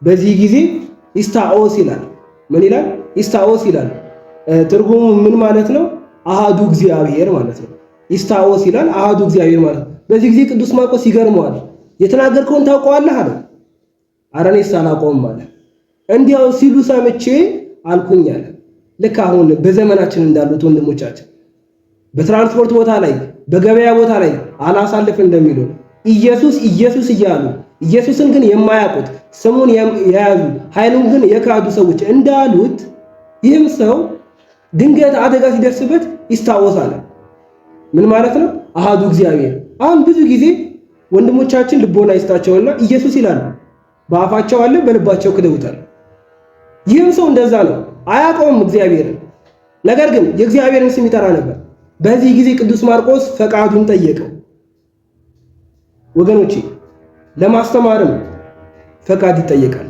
በዚህ ጊዜ ኢስታኦስ ይላል። ምን ይላል? ኢስታኦስ ይላል። ትርጉሙ ምን ማለት ነው? አሃዱ እግዚአብሔር ማለት ነው። ኢስታኦስ ይላል አሃዱ እግዚአብሔር ማለት ነው። በዚህ ጊዜ ቅዱስ ማርቆስ ይገርመዋል። የተናገርከውን ታውቀዋለህ አለው። ኧረ እኔስ አላውቀውም አለ። እንዲያው ሲሉ ሰምቼ አልኩኝ አለ። ልክ አሁን በዘመናችን እንዳሉት ወንድሞቻችን በትራንስፖርት ቦታ ላይ በገበያ ቦታ ላይ አላሳልፍ እንደሚሉ ኢየሱስ ኢየሱስ እያሉ ኢየሱስን ግን የማያውቁት ስሙን የያዙ ኃይሉን ግን የካዱ ሰዎች እንዳሉት ይህም ሰው ድንገት አደጋ ሲደርስበት ይስታወሳል። ምን ማለት ነው? አሃዱ እግዚአብሔር። አሁን ብዙ ጊዜ ወንድሞቻችን ልቦና ይስጣቸውና ኢየሱስ ይላሉ፣ በአፋቸው አለ በልባቸው ክደውታል። ይህም ሰው እንደዛ ነው፣ አያውቀውም እግዚአብሔርን። ነገር ግን የእግዚአብሔርን ስም ይጠራ ነበር። በዚህ ጊዜ ቅዱስ ማርቆስ ፈቃዱን ጠየቀው። ወገኖቼ ለማስተማርም ፈቃድ ይጠየቃል።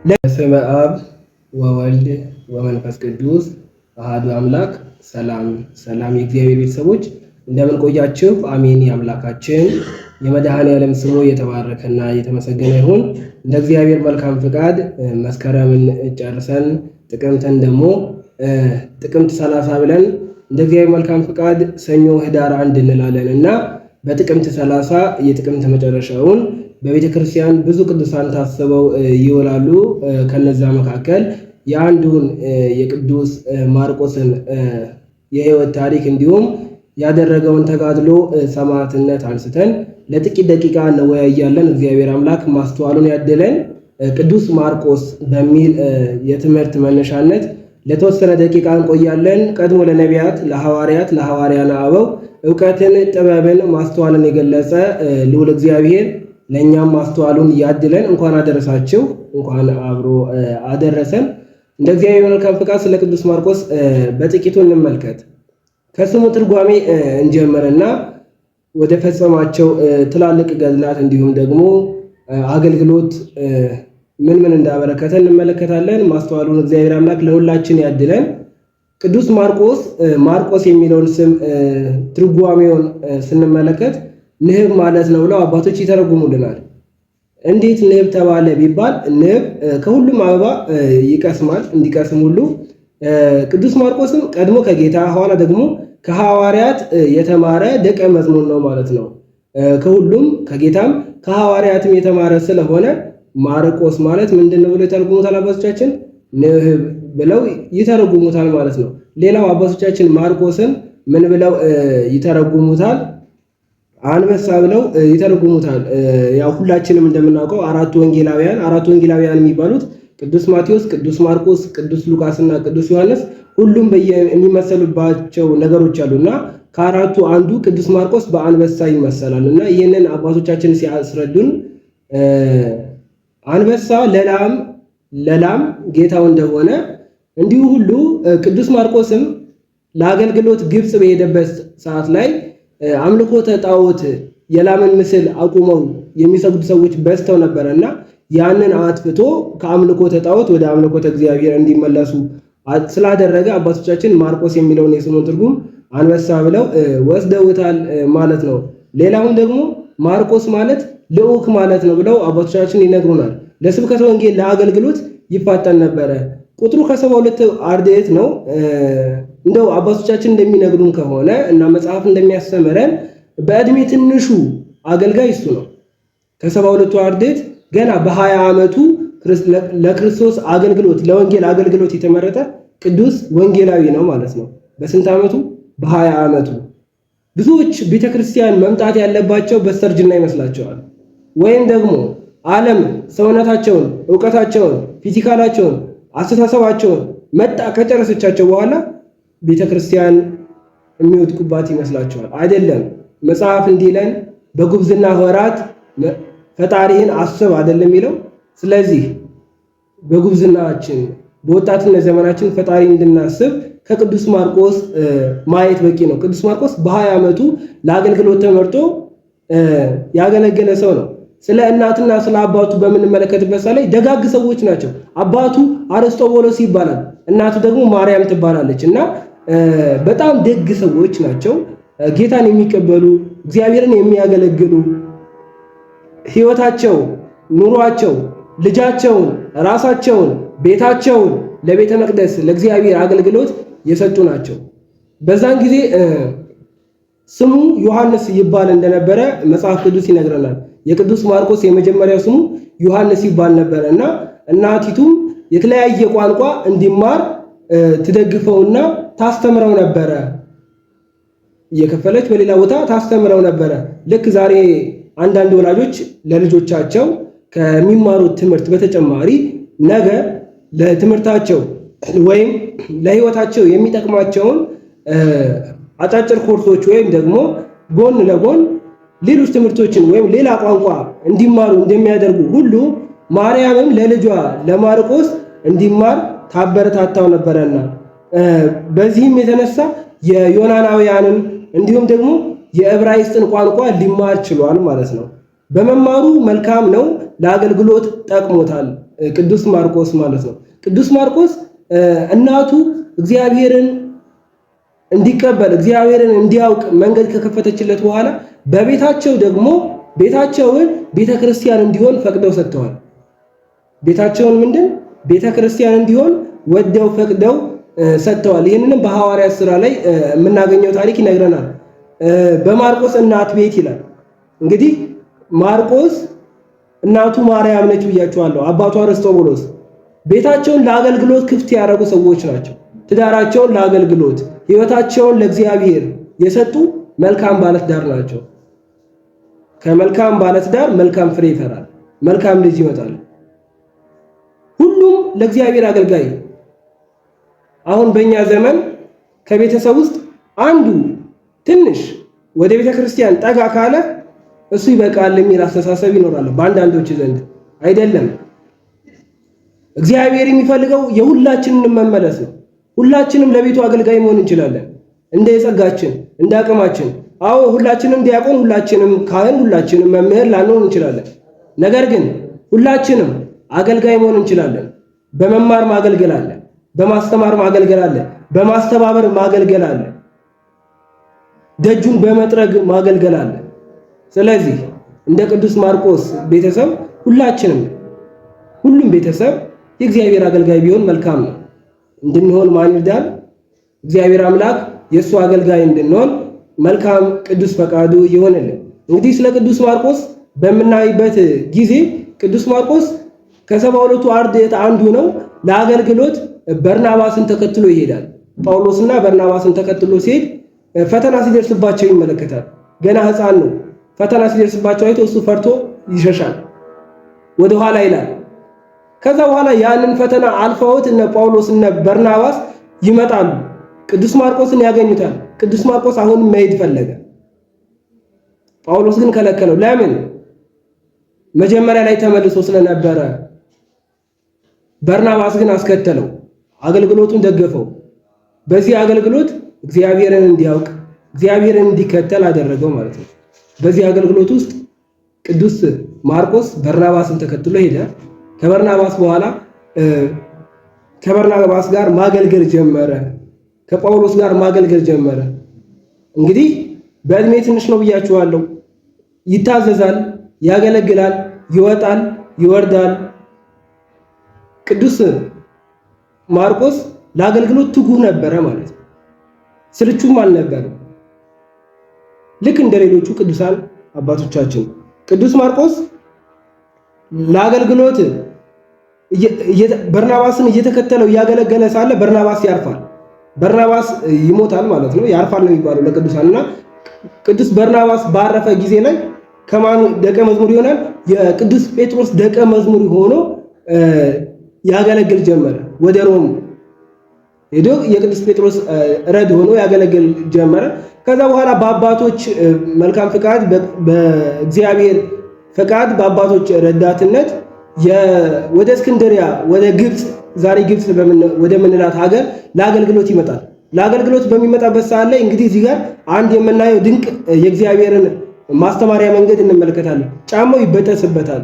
በስመ አብ ወወልድ ወመንፈስ ቅዱስ አሃዱ አምላክ። ሰላም ሰላም የእግዚአብሔር ቤተሰቦች እንደምን ቆያችሁ? አሜን። የአምላካችን የመድኃኔዓለም ስሙ የተባረከና የተመሰገነ ይሁን። እንደ እግዚአብሔር መልካም ፍቃድ መስከረምን ጨርሰን ጥቅምትን ደግሞ ጥቅምት 30 ብለን እንደ እግዚአብሔር መልካም ፍቃድ ሰኞ ህዳር 1 እንላለን እና በጥቅምት 30 የጥቅምት መጨረሻውን በቤተ ክርስቲያን ብዙ ቅዱሳን ታስበው ይውላሉ። ከነዛ መካከል የአንዱን የቅዱስ ማርቆስን የህይወት ታሪክ እንዲሁም ያደረገውን ተጋድሎ ሰማዕትነት አንስተን ለጥቂት ደቂቃ እንወያያለን። እግዚአብሔር አምላክ ማስተዋሉን ያድለን። ቅዱስ ማርቆስ በሚል የትምህርት መነሻነት ለተወሰነ ደቂቃ እንቆያለን። ቀድሞ ለነቢያት፣ ለሐዋርያት፣ ለሐዋርያነ አበው ዕውቀትን፣ ጥበብን፣ ማስተዋልን የገለጸ ልዑል እግዚአብሔር ለእኛም ማስተዋሉን ያድለን። እንኳን አደረሳችሁ፣ እንኳን አብሮ አደረሰን። እንደ እግዚአብሔር መልካም ፍቃድ ስለ ቅዱስ ማርቆስ በጥቂቱ እንመልከት። ከስሙ ትርጓሜ እንጀምርና ወደ ፈጸማቸው ትላልቅ ገድላት እንዲሁም ደግሞ አገልግሎት ምን ምን እንዳበረከተ እንመለከታለን። ማስተዋሉን እግዚአብሔር አምላክ ለሁላችን ያድለን። ቅዱስ ማርቆስ ማርቆስ የሚለውን ስም ትርጓሜውን ስንመለከት ንህብ ማለት ነው ብለው አባቶች ይተረጉሙልናል። እንዴት ንህብ ተባለ ቢባል ንህብ ከሁሉም አበባ ይቀስማል እንዲቀስም ሁሉ ቅዱስ ማርቆስም ቀድሞ ከጌታ ኋላ ደግሞ ከሐዋርያት የተማረ ደቀ መዝሙር ነው ማለት ነው። ከሁሉም ከጌታም ከሐዋርያትም የተማረ ስለሆነ ማርቆስ ማለት ምንድነው ብለው ይተረጉሙታል አባቶቻችን? ንህብ ብለው ይተረጉሙታል ማለት ነው። ሌላው አባቶቻችን ማርቆስን ምን ብለው ይተረጉሙታል? አንበሳ ብለው ይተረጉሙታል። ያው ሁላችንም እንደምናውቀው አራቱ ወንጌላውያን የሚባሉት ቅዱስ ማቴዎስ፣ ቅዱስ ማርቆስ፣ ቅዱስ ሉቃስ እና ቅዱስ ዮሐንስ ሁሉም የሚመሰሉባቸው ነገሮች አሉና ከአራቱ አንዱ ቅዱስ ማርቆስ በአንበሳ ይመሰላል እና ይህንን አባቶቻችን ሲያስረዱን አንበሳ ለላም ጌታው እንደሆነ እንዲሁ ሁሉ ቅዱስ ማርቆስም ለአገልግሎት ግብጽ በሄደበት ሰዓት ላይ አምልኮተ ጣዖት የላምን ምስል አቁመው የሚሰግዱ ሰዎች በዝተው ነበርና ያንን አጥፍቶ ከአምልኮተ ጣዖት ወደ አምልኮተ እግዚአብሔር እንዲመለሱ ስላደረገ አባቶቻችን ማርቆስ የሚለውን የስሙን ትርጉም አንበሳ ብለው ወስደውታል ማለት ነው። ሌላውም ደግሞ ማርቆስ ማለት ልዑክ ማለት ነው ብለው አባቶቻችን ይነግሩናል። ለስብከተ ወንጌል ለአገልግሎት ይፋጠን ነበረ። ቁጥሩ ከ72 አርድእት ነው። እንደው አባቶቻችን እንደሚነግሩን ከሆነ እና መጽሐፍ እንደሚያስተምረን በእድሜ ትንሹ አገልጋይ እሱ ነው። ከ72 አርድእት ገና በ20 ዓመቱ ለክርስቶስ አገልግሎት ለወንጌል አገልግሎት የተመረጠ ቅዱስ ወንጌላዊ ነው ማለት ነው። በስንት ዓመቱ? በ20 ዓመቱ። ብዙዎች ቤተክርስቲያን መምጣት ያለባቸው በስተርጅና ይመስላቸዋል። ወይም ደግሞ ዓለም ሰውነታቸውን፣ ዕውቀታቸውን፣ ፊዚካላቸውን፣ አስተሳሰባቸውን መጣ ከጨረሰቻቸው በኋላ ቤተክርስቲያን የሚወድቁባት ይመስላቸዋል። አይደለም። መጽሐፍ እንዲለን በጉብዝና ወራት ፈጣሪህን አስብ አይደለም የሚለው። ስለዚህ በጉብዝናችን በወጣትነት ዘመናችን ፈጣሪ እንድናስብ ከቅዱስ ማርቆስ ማየት በቂ ነው። ቅዱስ ማርቆስ በ20 ዓመቱ ለአገልግሎት ተመርጦ ያገለገለ ሰው ነው። ስለ እናትና ስለ አባቱ በምንመለከትበት ላይ ደጋግ ሰዎች ናቸው። አባቱ አርስጦቦሎስ ይባላል፣ እናቱ ደግሞ ማርያም ትባላለች እና በጣም ደግ ሰዎች ናቸው። ጌታን የሚቀበሉ እግዚአብሔርን የሚያገለግሉ ሕይወታቸው ኑሯቸው ልጃቸውን፣ ራሳቸውን፣ ቤታቸውን ለቤተ መቅደስ ለእግዚአብሔር አገልግሎት የሰጡ ናቸው። በዛን ጊዜ ስሙ ዮሐንስ ይባል እንደነበረ መጽሐፍ ቅዱስ ይነግረናል። የቅዱስ ማርቆስ የመጀመሪያው ስሙ ዮሐንስ ይባል ነበረ እና እናቲቱም የተለያየ ቋንቋ እንዲማር ትደግፈውና ታስተምረው ነበረ። እየከፈለች በሌላ ቦታ ታስተምረው ነበረ። ልክ ዛሬ አንዳንድ ወላጆች ለልጆቻቸው ከሚማሩት ትምህርት በተጨማሪ ነገ ለትምህርታቸው ወይም ለሕይወታቸው የሚጠቅማቸውን አጫጭር ኮርሶች ወይም ደግሞ ጎን ለጎን ሌሎች ትምህርቶችን ወይም ሌላ ቋንቋ እንዲማሩ እንደሚያደርጉ ሁሉ ማርያምም ለልጇ ለማርቆስ እንዲማር ታበረታታው ነበረና በዚህም የተነሳ የዮናናውያንን እንዲሁም ደግሞ የዕብራይስጥን ቋንቋ ሊማር ችሏል ማለት ነው። በመማሩ መልካም ነው፣ ለአገልግሎት ጠቅሞታል ቅዱስ ማርቆስ ማለት ነው። ቅዱስ ማርቆስ እናቱ እግዚአብሔርን እንዲቀበል እግዚአብሔርን እንዲያውቅ መንገድ ከከፈተችለት በኋላ በቤታቸው ደግሞ ቤታቸውን ቤተክርስቲያን እንዲሆን ፈቅደው ሰጥተዋል። ቤታቸውን ምንድን ቤተክርስቲያን እንዲሆን ወደው ፈቅደው ሰጥተዋል። ይህንንም በሐዋርያት ሥራ ላይ የምናገኘው ታሪክ ይነግረናል። በማርቆስ እናት ቤት ይላል። እንግዲህ ማርቆስ እናቱ ማርያም ነች ብያቸዋለሁ። አባቷ አርስጦቡሎስ ቤታቸውን ለአገልግሎት ክፍት ያደረጉ ሰዎች ናቸው። ትዳራቸውን ለአገልግሎት ሕይወታቸውን ለእግዚአብሔር የሰጡ መልካም ባለትዳር ናቸው። ከመልካም ባለትዳር መልካም ፍሬ ይፈራል፣ መልካም ልጅ ይመጣል። ሁሉም ለእግዚአብሔር አገልጋይ። አሁን በእኛ ዘመን ከቤተሰብ ውስጥ አንዱ ትንሽ ወደ ቤተ ክርስቲያን ጠጋ ካለ እሱ ይበቃል የሚል አስተሳሰብ ይኖራል በአንዳንዶች ዘንድ። አይደለም። እግዚአብሔር የሚፈልገው የሁላችንን መመለስ ነው። ሁላችንም ለቤቱ አገልጋይ መሆን እንችላለን፣ እንደ የጸጋችን እንደ አቅማችን። አዎ ሁላችንም ዲያቆን፣ ሁላችንም ካህን፣ ሁላችንም መምህር ላንሆን እንችላለን። ነገር ግን ሁላችንም አገልጋይ መሆን እንችላለን። በመማር ማገልገል አለ፣ በማስተማር ማገልገል አለ፣ በማስተባበር ማገልገል አለ፣ ደጁን በመጥረግ ማገልገል አለ። ስለዚህ እንደ ቅዱስ ማርቆስ ቤተሰብ ሁላችንም ሁሉም ቤተሰብ የእግዚአብሔር አገልጋይ ቢሆን መልካም ነው። እንድንሆን ማን ይርዳል? እግዚአብሔር አምላክ የእሱ አገልጋይ እንድንሆን መልካም ቅዱስ ፈቃዱ ይሆንልን። እንግዲህ ስለ ቅዱስ ማርቆስ በምናይበት ጊዜ ቅዱስ ማርቆስ ከ72ቱ አርድእት አንዱ ነው። ለአገልግሎት በርናባስን ተከትሎ ይሄዳል። ጳውሎስና በርናባስን ተከትሎ ሲሄድ ፈተና ሲደርስባቸው ይመለከታል። ገና ሕፃን ነው። ፈተና ሲደርስባቸው አይቶ እሱ ፈርቶ ይሸሻል፣ ወደ ኋላ ይላል። ከዛ በኋላ ያንን ፈተና አልፈውት እነ ጳውሎስ እነ በርናባስ ይመጣሉ፣ ቅዱስ ማርቆስን ያገኙታል። ቅዱስ ማርቆስ አሁን መሄድ ፈለገ። ጳውሎስ ግን ከለከለው። ለምን? መጀመሪያ ላይ ተመልሶ ስለነበረ። በርናባስ ግን አስከተለው፣ አገልግሎቱን ደገፈው። በዚህ አገልግሎት እግዚአብሔርን እንዲያውቅ እግዚአብሔርን እንዲከተል አደረገው ማለት ነው። በዚህ አገልግሎት ውስጥ ቅዱስ ማርቆስ በርናባስን ተከትሎ ሄደ። ከበርናባስ በኋላ ከበርናባስ ጋር ማገልገል ጀመረ። ከጳውሎስ ጋር ማገልገል ጀመረ። እንግዲህ በእድሜ ትንሽ ነው ብያችኋለሁ። ይታዘዛል፣ ያገለግላል፣ ይወጣል፣ ይወርዳል። ቅዱስ ማርቆስ ለአገልግሎት ትጉህ ነበረ ማለት ነው። ስልቹም አልነበረም። ልክ እንደሌሎቹ ቅዱሳን አባቶቻችን ቅዱስ ማርቆስ ለአገልግሎት በርናባስን እየተከተለው እያገለገለ ሳለ በርናባስ ያርፋል። በርናባስ ይሞታል ማለት ነው። ያርፋል ነው የሚባለው ለቅዱሳንና ቅዱስ በርናባስ ባረፈ ጊዜ ላይ ከማን ደቀ መዝሙር ይሆናል? የቅዱስ ጴጥሮስ ደቀ መዝሙር ሆኖ ያገለግል ጀመረ። ወደ ሮም ሄዶ የቅዱስ ጴጥሮስ ረድ ሆኖ ያገለግል ጀመረ። ከዛ በኋላ በአባቶች መልካም ፍቃድ በእግዚአብሔር ፈቃድ በአባቶች ረዳትነት ወደ እስክንድሪያ ወደ ግብጽ ዛሬ ግብጽ ወደ ምንላት ሀገር ለአገልግሎት ይመጣል። ለአገልግሎት በሚመጣበት ሰዓት ላይ እንግዲህ እዚህ ጋር አንድ የምናየው ድንቅ የእግዚአብሔርን ማስተማሪያ መንገድ እንመለከታለን። ጫማው ይበጠስበታል።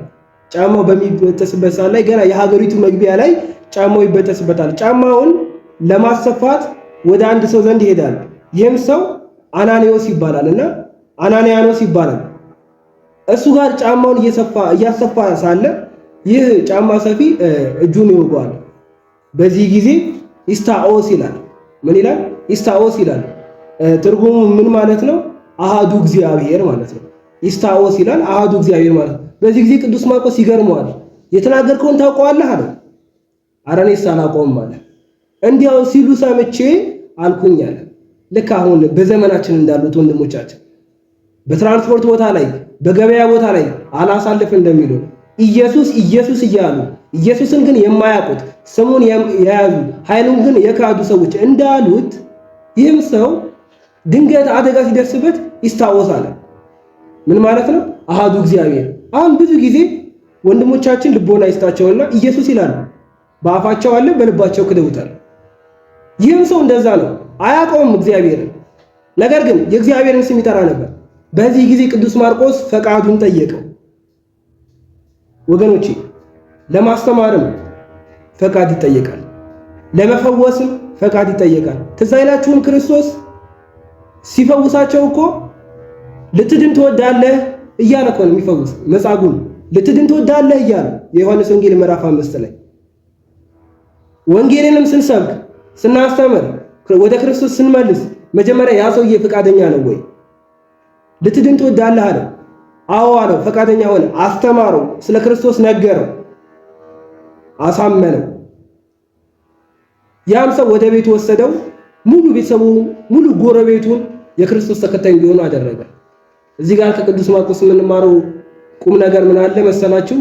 ጫማው በሚበጠስበት ሰዓት ላይ ገና የሀገሪቱ መግቢያ ላይ ጫማው ይበጠስበታል። ጫማውን ለማሰፋት ወደ አንድ ሰው ዘንድ ይሄዳል። ይህም ሰው አናንዮስ ይባላል እና አናንያኖስ ይባላል። እሱ ጋር ጫማውን እያሰፋ ሳለ ይህ ጫማ ሰፊ እጁን ይወጋዋል። በዚህ ጊዜ ኢስታኦስ ይላል። ምን ይላል? ኢስታኦስ ይላል። ትርጉሙ ምን ማለት ነው? አሃዱ እግዚአብሔር ማለት ነው። ኢስታኦስ ይላል አሃዱ እግዚአብሔር ማለት ነው። በዚህ ጊዜ ቅዱስ ማርቆስ ይገርመዋል። የተናገርከውን ታውቀዋለህ አለ። ኧረ እኔስ አላውቀውም አለ። እንዲያው ሲሉ ሰምቼ አልኩኝ አለ። ልክ አሁን በዘመናችን እንዳሉት ወንድሞቻችን በትራንስፖርት ቦታ ላይ በገበያ ቦታ ላይ አላሳልፍ እንደሚሉ ኢየሱስ ኢየሱስ እያሉ ኢየሱስን ግን የማያውቁት ስሙን የያዙ ኃይሉን ግን የካዱ ሰዎች እንዳሉት ይህም ሰው ድንገት አደጋ ሲደርስበት ይስታወሳል። ምን ማለት ነው? አሃዱ እግዚአብሔር። አሁን ብዙ ጊዜ ወንድሞቻችን ልቦና ይስጣቸውና ኢየሱስ ይላሉ፣ በአፋቸው አለ በልባቸው ክደውታል። ይህም ሰው እንደዛ ነው፣ አያውቀውም እግዚአብሔርን። ነገር ግን የእግዚአብሔርን ስም ይጠራ ነበር። በዚህ ጊዜ ቅዱስ ማርቆስ ፈቃዱን ጠየቀው። ወገኖቼ ለማስተማርም ፈቃድ ይጠየቃል፣ ለመፈወስም ፈቃድ ይጠየቃል። ትዝ አይላችሁም? ክርስቶስ ሲፈውሳቸው እኮ ልትድን ትወዳለህ እያለ እኮ ነው የሚፈውስ። መጻጉዕን ልትድን ትወዳለህ እያለ የዮሐንስ ወንጌል ምዕራፍ 5 ላይ ወንጌልንም ስንሰብክ ስናስተምር ወደ ክርስቶስ ስንመልስ መጀመሪያ ያ ሰውዬ ፈቃደኛ ነው ወይ? ልትድን ትወዳለህ አለ። አዎ አለው። ፈቃደኛ ሆነ። አስተማረው፣ ስለ ክርስቶስ ነገረው፣ አሳመነው። ያም ሰው ወደ ቤቱ ወሰደው። ሙሉ ቤተሰቡ ሙሉ ጎረቤቱን የክርስቶስ ተከታይ እንዲሆኑ አደረገ። እዚህ ጋር ከቅዱስ ማርቆስ የምንማረው ቁም ነገር ምን አለ መሰላችሁ?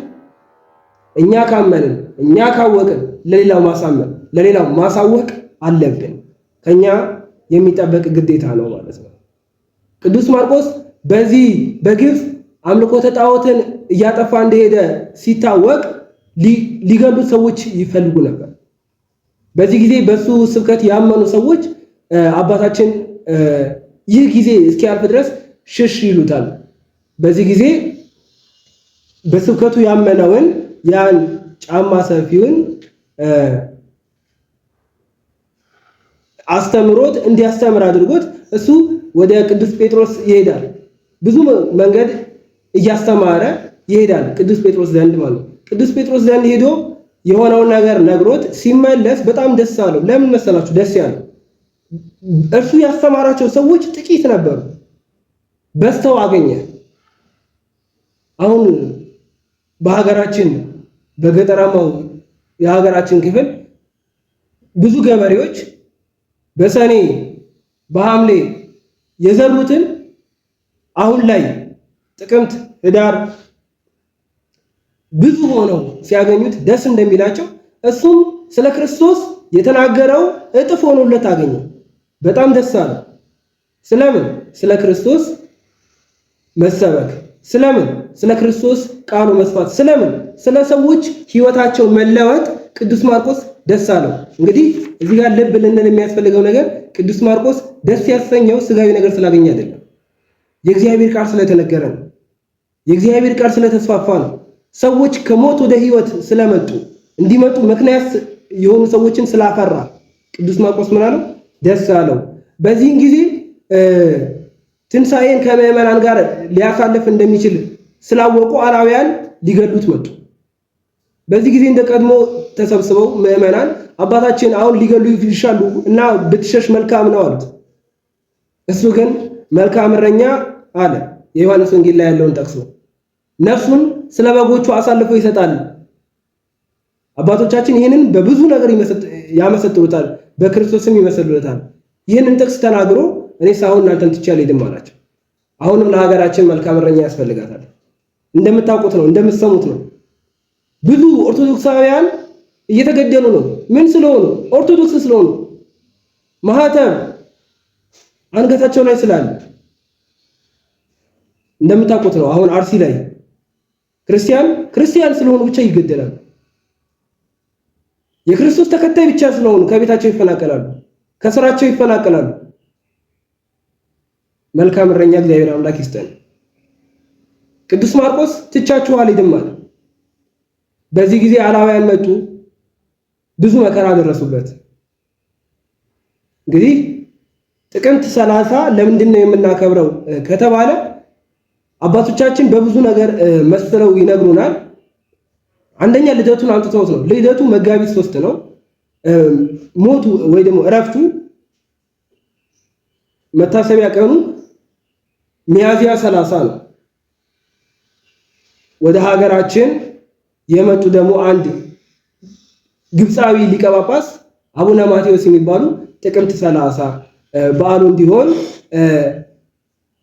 እኛ ካመንን እኛ ካወቅን ለሌላው ማሳመን ለሌላው ማሳወቅ አለብን። ከኛ የሚጠበቅ ግዴታ ነው ማለት ነው። ቅዱስ ማርቆስ በዚህ በግፍ አምልኮተ ጣዖትን እያጠፋ እንደሄደ ሲታወቅ ሊገሉት ሰዎች ይፈልጉ ነበር። በዚህ ጊዜ በሱ ስብከት ያመኑ ሰዎች አባታችን ይህ ጊዜ እስኪያልፍ ድረስ ሽሽ ይሉታል። በዚህ ጊዜ በስብከቱ ያመነውን ያን ጫማ ሰፊውን አስተምሮት እንዲያስተምር አድርጎት እሱ ወደ ቅዱስ ጴጥሮስ ይሄዳል። ብዙ መንገድ እያስተማረ ይሄዳል ቅዱስ ጴጥሮስ ዘንድ ማለት ነው። ቅዱስ ጴጥሮስ ዘንድ ሄዶ የሆነውን ነገር ነግሮት ሲመለስ በጣም ደስ አለው። ለምን መሰላችሁ ደስ ያለው? እርሱ ያስተማራቸው ሰዎች ጥቂት ነበሩ፣ በዝተው አገኘ። አሁን በሀገራችን በገጠራማው የሀገራችን ክፍል ብዙ ገበሬዎች በሰኔ በሐምሌ የዘሩትን አሁን ላይ ጥቅምት፣ ህዳር ብዙ ሆነው ሲያገኙት ደስ እንደሚላቸው እሱም ስለ ክርስቶስ የተናገረው እጥፍ ሆኖለት አገኘ። በጣም ደስ አለ። ስለምን? ስለ ክርስቶስ መሰበክ። ስለምን? ስለ ክርስቶስ ቃሉ መስፋት። ስለምን? ስለ ሰዎች ህይወታቸው መለወጥ ቅዱስ ማርቆስ ደስ አለው። እንግዲህ እዚህ ጋር ልብ ልንል የሚያስፈልገው ነገር ቅዱስ ማርቆስ ደስ ያሰኘው ስጋዊ ነገር ስላገኘ አይደለም። የእግዚአብሔር ቃል ስለተነገረ ነው። የእግዚአብሔር ቃል ስለተስፋፋ ነው። ሰዎች ከሞት ወደ ህይወት ስለመጡ እንዲመጡ ምክንያት የሆኑ ሰዎችን ስላፈራ ቅዱስ ማርቆስ ምን አለው? ደስ አለው። በዚህን ጊዜ ትንሣኤን ከምዕመናን ጋር ሊያሳልፍ እንደሚችል ስላወቁ አላውያን ሊገሉት መጡ። በዚህ ጊዜ እንደቀድሞ ተሰብስበው ምዕመናን አባታችን አሁን ሊገሉ ይሻሉ እና ብትሸሽ መልካም ነው አሉት። እሱ ግን መልካም እረኛ አለ። የዮሐንስ ወንጌል ላይ ያለውን ጠቅሶ ነፍሱን ስለ በጎቹ አሳልፎ ይሰጣል። አባቶቻችን ይህንን በብዙ ነገር ያመሰጥሩታል፣ በክርስቶስም ይመሰሉታል። ይህንን ጥቅስ ተናግሮ እኔስ አሁን እናንተን ትቼ አልሄድም አላቸው። አሁንም ለሀገራችን መልካም እረኛ ያስፈልጋታል። እንደምታውቁት ነው፣ እንደምትሰሙት ነው። ብዙ ኦርቶዶክሳውያን እየተገደሉ ነው። ምን ስለሆኑ? ኦርቶዶክስ ስለሆኑ፣ ማህተብ አንገታቸው ላይ ስላለ። እንደምታውቁት ነው። አሁን አርሲ ላይ ክርስቲያን ስለሆኑ ብቻ ይገደላሉ። የክርስቶስ ተከታይ ብቻ ስለሆኑ ከቤታቸው ይፈናቀላሉ፣ ከስራቸው ይፈናቀላሉ። መልካም እረኛ እግዚአብሔር አምላክ ይስጠን። ቅዱስ ማርቆስ ትቻችሁ አልሄድም አለ። በዚህ ጊዜ አላውያን መጡ፣ ብዙ መከራ ደረሱበት። እንግዲህ ጥቅምት 30 ለምንድን ነው የምናከብረው ከተባለ አባቶቻችን በብዙ ነገር መስለው ይነግሩናል። አንደኛ ልደቱን አምጥተውት ነው። ልደቱ መጋቢት 3 ነው። ሞቱ ወይ ደግሞ እረፍቱ መታሰቢያ ቀኑ ሚያዝያ 30 ነው። ወደ ሀገራችን የመጡ ደግሞ አንድ ግብፃዊ ሊቀ ጳጳስ አቡነ ማቴዎስ የሚባሉ ጥቅምት 30 በዓሉ እንዲሆን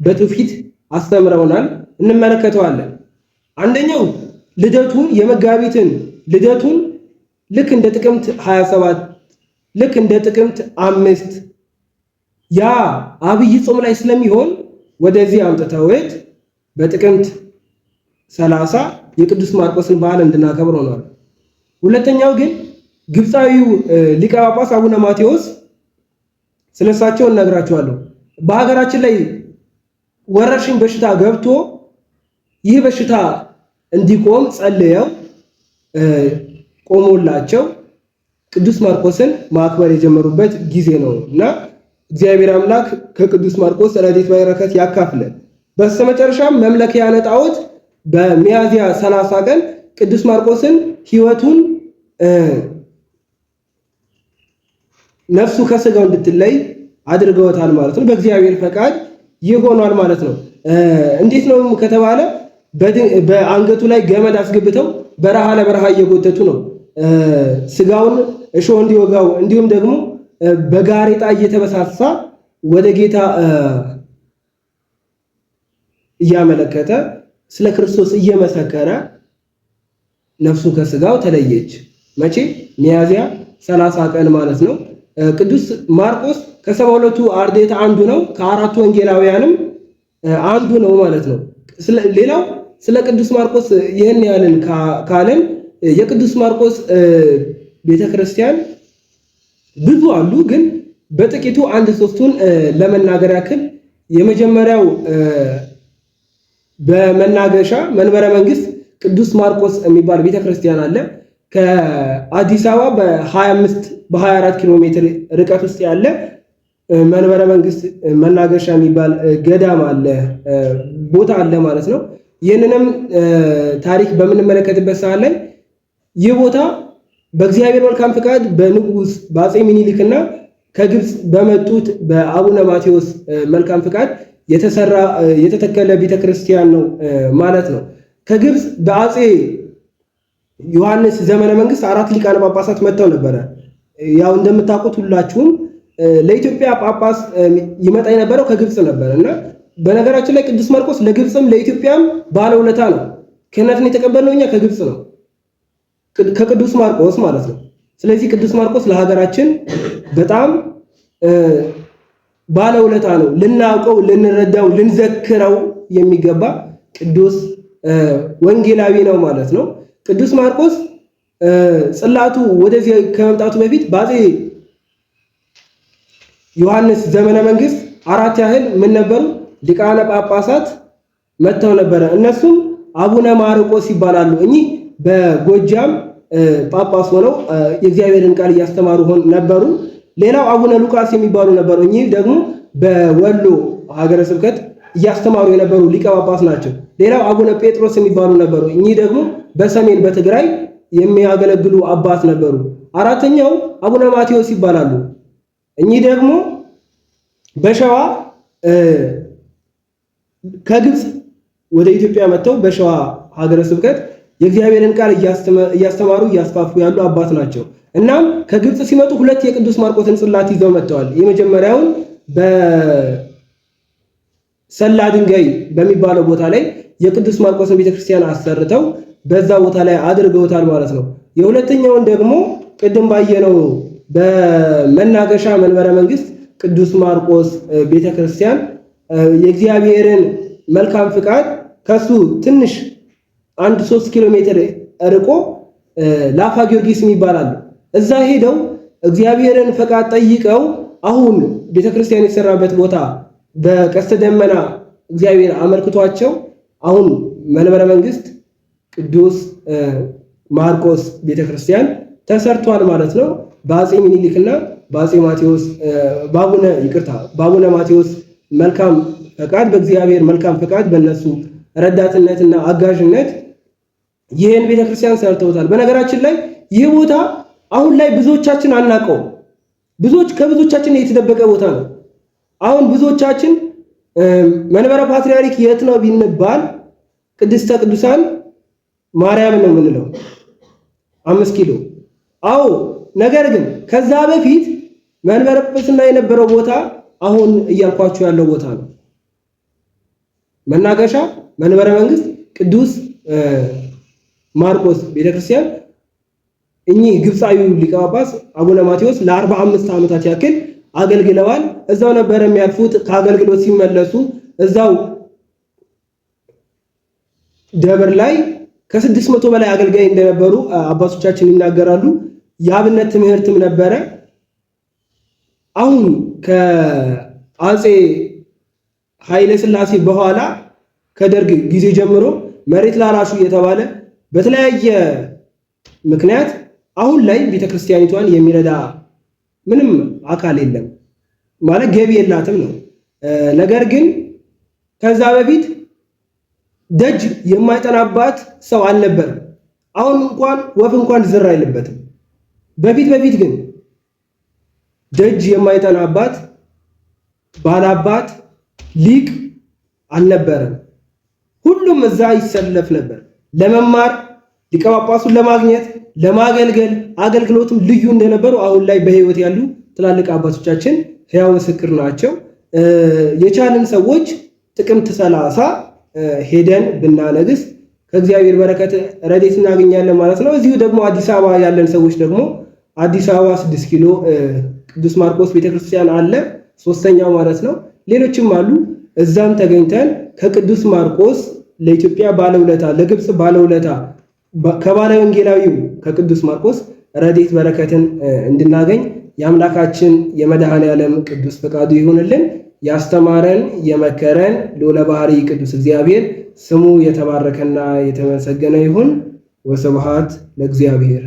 በትውፊት አስተምረውናል፣ እንመለከተዋለን። አንደኛው ልደቱን የመጋቢትን ልደቱን ልክ እንደ ጥቅምት 27 ልክ እንደ ጥቅምት 5 ያ አብይ ጾም ላይ ስለሚሆን ወደዚህ አምጥተውት በጥቅምት 30 የቅዱስ ማርቆስን በዓል እንድናከብር ሆኗል። ሁለተኛው ግን ግብፃዊው ሊቀ ጳጳስ አቡነ ማቴዎስ ስለሳቸው እነግራችኋለሁ። በሀገራችን ላይ ወረርሽኝ በሽታ ገብቶ ይህ በሽታ እንዲቆም ጸልየው ቆሞላቸው ቅዱስ ማርቆስን ማክበር የጀመሩበት ጊዜ ነው እና እግዚአብሔር አምላክ ከቅዱስ ማርቆስ ረድኤት በረከት ያካፍለን። በስተመጨረሻም መምለኪያነ ጣዖት በሚያዝያ 30 ቀን ቅዱስ ማርቆስን ሕይወቱን ነፍሱ ከስጋው እንድትለይ አድርገውታል ማለት ነው። በእግዚአብሔር ፈቃድ ይሆናል ማለት ነው። እንዴት ነው ከተባለ በአንገቱ ላይ ገመድ አስገብተው በረሃ ለበረሃ እየጎተቱ ነው ስጋውን እሾህ እንዲወጋው፣ እንዲሁም ደግሞ በጋሬጣ እየተበሳሳ ወደ ጌታ እያመለከተ ስለ ክርስቶስ እየመሰከረ ነፍሱ ከስጋው ተለየች። መቼ? ሚያዝያ 30 ቀን ማለት ነው። ቅዱስ ማርቆስ ከ72ቱ አርድእት አንዱ ነው። ከአራቱ ወንጌላውያንም አንዱ ነው ማለት ነው። ሌላው ስለ ቅዱስ ማርቆስ ይህን ያልን ካለን የቅዱስ ማርቆስ ቤተክርስቲያን ብዙ አሉ፣ ግን በጥቂቱ አንድ ሶስቱን ለመናገር ያክል የመጀመሪያው በመናገሻ መንበረ መንግስት ቅዱስ ማርቆስ የሚባል ቤተክርስቲያን አለ። ከአዲስ አበባ በ24 ኪሎ ሜትር ርቀት ውስጥ ያለ መንበረ መንግስት መናገሻ የሚባል ገዳም አለ፣ ቦታ አለ ማለት ነው። ይህንንም ታሪክ በምንመለከትበት ሰዓት ላይ ይህ ቦታ በእግዚአብሔር መልካም ፍቃድ በንጉስ በአፄ ሚኒሊክና ከግብፅ በመጡት በአቡነ ማቴዎስ መልካም ፍቃድ የተተከለ ቤተክርስቲያን ነው ማለት ነው። ከግብፅ በአፄ ዮሐንስ ዘመነ መንግስት 4 ሊቃነ ጳጳሳት መጥተው ነበረ። ያው እንደምታውቁት ሁላችሁም ለኢትዮጵያ ጳጳስ ይመጣ የነበረው ከግብፅ ነበር እና በነገራችን ላይ ቅዱስ ማርቆስ ለግብፅም ለኢትዮጵያም ባለውለታ ነው። ክህነትን የተቀበልነው እኛ ከግብፅ ነው፣ ከቅዱስ ማርቆስ ማለት ነው። ስለዚህ ቅዱስ ማርቆስ ለሀገራችን በጣም ባለውለታ ነው። ልናውቀው፣ ልንረዳው፣ ልንዘክረው የሚገባ ቅዱስ ወንጌላዊ ነው ማለት ነው። ቅዱስ ማርቆስ ጽላቱ ወደዚህ ከመምጣቱ በፊት በአፄ ዮሐንስ ዘመነ መንግስት 4 ያህል ምን ነበሩ ሊቃነ ጳጳሳት መጥተው ነበረ። እነሱም አቡነ ማርቆስ ይባላሉ። እኚህ በጎጃም ጳጳስ ሆነው የእግዚአብሔርን ቃል እያስተማሩ ነበሩ። ሌላው አቡነ ሉቃስ የሚባሉ ነበሩ። እኚህ ደግሞ በወሎ ሀገረ ስብከት እያስተማሩ የነበሩ ሊቀ ጳጳስ ናቸው። ሌላው አቡነ ጴጥሮስ የሚባሉ ነበሩ። እኚህ ደግሞ በሰሜን በትግራይ የሚያገለግሉ አባት ነበሩ። አራተኛው አቡነ ማቴዎስ ይባላሉ። እኚህ ደግሞ በሸዋ ከግብፅ ወደ ኢትዮጵያ መጥተው በሸዋ ሀገረ ስብከት የእግዚአብሔርን ቃል እያስተማሩ እያስፋፉ ያሉ አባት ናቸው። እናም ከግብፅ ሲመጡ 2 የቅዱስ ማርቆስን ጽላት ይዘው መጥተዋል። የመጀመሪያውን በሰላ ድንጋይ በሚባለው ቦታ ላይ የቅዱስ ማርቆስን ቤተክርስቲያን አሰርተው በዛ ቦታ ላይ አድርገውታል ማለት ነው። የሁለተኛውን ደግሞ ቅድም ባየነው በመናገሻ መንበረ መንግስት ቅዱስ ማርቆስ ቤተክርስቲያን የእግዚአብሔርን መልካም ፍቃድ ከሱ ትንሽ 3 ኪሎ ሜትር ርቆ ላፋ ጊዮርጊስ ይባላል። እዛ ሄደው እግዚአብሔርን ፈቃድ ጠይቀው አሁን ቤተክርስቲያን የተሰራበት ቦታ በቀስተ ደመና እግዚአብሔር አመልክቷቸው አሁን መንበረ መንግስት ቅዱስ ማርቆስ ቤተክርስቲያን ተሰርቷል ማለት ነው። በአፄ ሚኒሊክና በአፄ ማቴዎስ በአቡነ ማቴዎስ መልካም ፈቃድ በእግዚአብሔር መልካም ፈቃድ በእነሱ ረዳትነትና አጋዥነት ይህን ቤተክርስቲያን ሰርተውታል። በነገራችን ላይ ይህ ቦታ አሁን ላይ ብዙዎቻችን አናውቀው። ከብዙዎቻችን የተደበቀ ቦታ ነው። አሁን ብዙዎቻችን መንበረ ፓትርያርክ የት ነው ቢንባል ቅድስተ ቅዱሳን ማርያም ነው የምንለው 5 ኪሎ። አዎ፣ ነገር ግን ከዛ በፊት መንበረ ጵጵስና የነበረው ቦታ አሁን እያልኳችሁ ያለው ቦታ ነው። መናገሻ መንበረ መንግስት ቅዱስ ማርቆስ ቤተክርስቲያን እኚህ ግብፃዊው ሊቀ ጳጳስ አቡነ ማቴዎስ ለ45 ዓመታት ያክል አገልግለዋል። እዛው ነበር የሚያልፉት። ከአገልግሎት ሲመለሱ እዛው ደብር ላይ ከ600 በላይ አገልጋይ እንደነበሩ አባቶቻችን ይናገራሉ። የአብነት ትምህርትም ነበረ። አሁን ከአጼ ኃይለ ሥላሴ በኋላ ከደርግ ጊዜ ጀምሮ መሬት ላራሹ እየተባለ በተለያየ ምክንያት አሁን ላይ ቤተክርስቲያኒቷን የሚረዳ ምንም አካል የለም፣ ማለት ገቢ የላትም ነው። ነገር ግን ከዛ በፊት ደጅ የማይጠናባት ሰው አልነበረም። አሁን እንኳን ወፍ እንኳን ዝር አይልበትም። በፊት ግን ደጅ የማይጠናባት ባላባት ሊቅ አልነበረም። ሁሉም እዛ ይሰለፍ ነበር ለመማር፣ ሊቀ ጳጳሱን ለማግኘት፣ ለማገልገል። አገልግሎቱም ልዩ እንደነበሩ አሁን ላይ በሕይወት ያሉ ትላልቅ አባቶቻችን ሕያው ምስክር ናቸው። የቻልን ሰዎች ጥቅምት 30 ሄደን ብናነግስ ከእግዚአብሔር በረከት ረድኤት እናገኛለን ማለት ነው። እዚሁ ደግሞ አዲስ አበባ ያለን ሰዎች ደግሞ አዲስ አበባ 6 ኪሎ ቅዱስ ማርቆስ ቤተክርስቲያን አለ፣ 3ኛው ማለት ነው። ሌሎችም አሉ። እዛም ተገኝተን ከቅዱስ ማርቆስ ለኢትዮጵያ ባለውለታ፣ ለግብጽ ባለውለታ ከባለ ወንጌላዊው ከቅዱስ ማርቆስ ረድኤት በረከትን እንድናገኝ የአምላካችን የመድኃኔ ዓለም ቅዱስ ፈቃዱ ይሁንልን። ያስተማረን የመከረን ልዑለ ባሕርይ ቅዱስ እግዚአብሔር ስሙ የተባረከና የተመሰገነ ይሁን። ወስብሐት ለእግዚአብሔር።